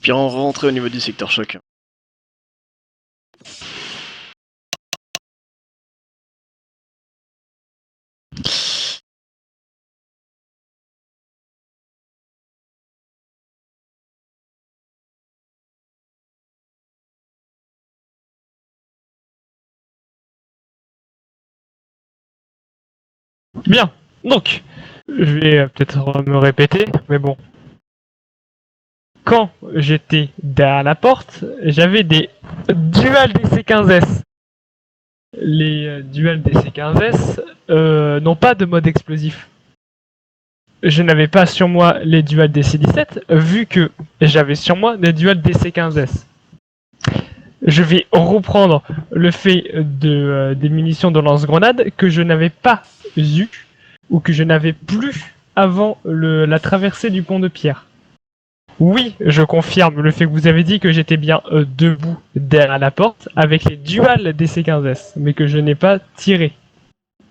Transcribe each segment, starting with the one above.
aspirant rentrer au niveau du secteur choc. Bien, donc, je vais peut-être me répéter, mais bon. Quand j'étais derrière la porte, j'avais des Dual DC-15S. Les Dual DC-15S n'ont pas de mode explosif. Je n'avais pas sur moi les Dual DC-17, vu que j'avais sur moi des Dual DC-15S. Je vais reprendre le fait des munitions de lance-grenade que je n'avais pas eu ou que je n'avais plus avant la traversée du pont de pierre. Oui, je confirme le fait que vous avez dit que j'étais bien debout derrière la porte avec les duals DC-15S, mais que je n'ai pas tiré.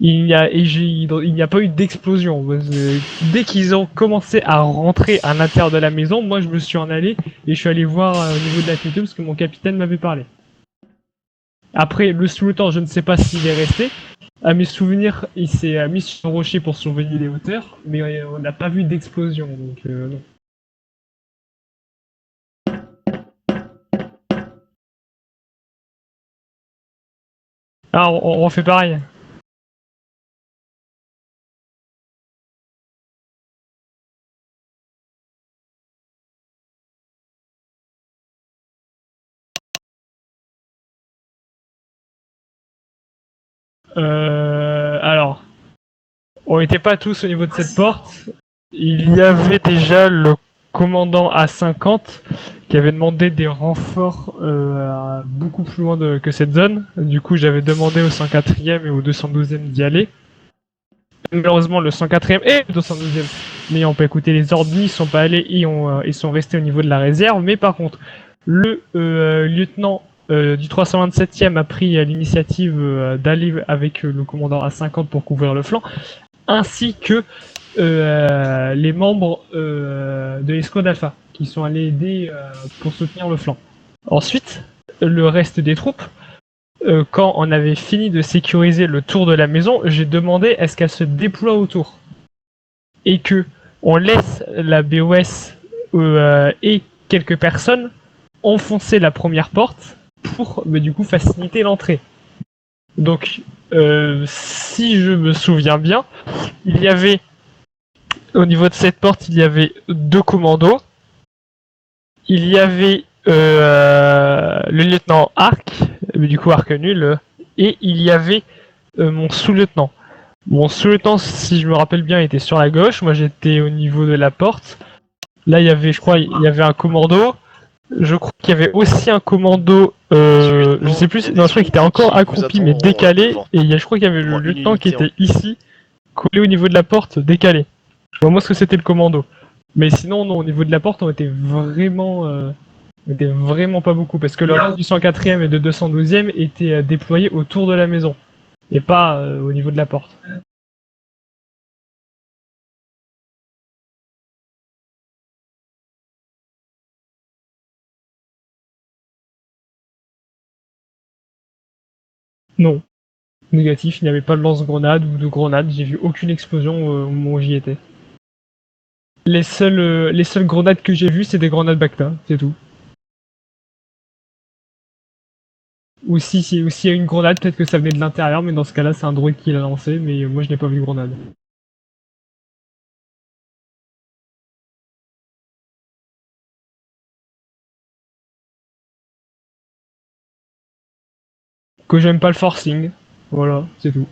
Il n'y a pas eu d'explosion. Dès qu'ils ont commencé à rentrer à l'intérieur de la maison, moi je me suis en allé et je suis allé voir au niveau de la fenêtre parce que mon capitaine m'avait parlé. Après, le sous-lieutenant, je ne sais pas s'il est resté. À mes souvenirs, il s'est mis sur un rocher pour surveiller les hauteurs, mais on n'a pas vu d'explosion, donc non. Ah, on refait pareil. Alors, on n'était pas tous au niveau de cette porte. Il y avait déjà le commandant A50 qui avait demandé des renforts beaucoup plus loin que cette zone. Du coup, j'avais demandé au 104e et au 212e d'y aller. Malheureusement, le 104e et le 212e n'ayant pas écouté les ordres, ils sont pas allés et ils sont restés au niveau de la réserve. Mais par contre, le lieutenant du 327e a pris l'initiative d'aller avec le commandant A50 pour couvrir le flanc, ainsi que les membres de l'escouade Alpha qui sont allés aider pour soutenir le flanc. Ensuite, le reste des troupes, quand on avait fini de sécuriser le tour de la maison, j'ai demandé est-ce qu'elle se déploie autour et que on laisse la BOS et quelques personnes enfoncer la première porte pour du coup faciliter l'entrée. Donc, si je me souviens bien, il y avait au niveau de cette porte, il y avait 2 commandos. Il y avait le lieutenant Arc, du coup Arc nul, et il y avait mon sous-lieutenant. Mon sous-lieutenant, si je me rappelle bien, était sur la gauche. Moi, j'étais au niveau de la porte. Là, il y avait, je crois, il y avait un commando. Je crois qu'il y avait aussi un commando, je sais plus, non, je crois qu'il était encore accroupi mais décalé. Et je crois qu'il y avait le lieutenant qui était ici, collé au niveau de la porte, décalé. Je vois moi ce que c'était le commando. Mais sinon, non, au niveau de la porte, on était vraiment pas beaucoup. Parce que le reste du 104e et de 212e était déployé autour de la maison. Et pas au niveau de la porte. Non. Négatif, il n'y avait pas de lance-grenade ou de grenade. J'ai vu aucune explosion au moment où j'y étais. Les seules grenades que j'ai vues, c'est des grenades Bacta, c'est tout. Ou s'il y a une grenade, peut-être que ça venait de l'intérieur, mais dans ce cas-là, c'est un droïde qui l'a lancé, mais moi je n'ai pas vu de grenade. Que j'aime pas le forcing, voilà, c'est tout.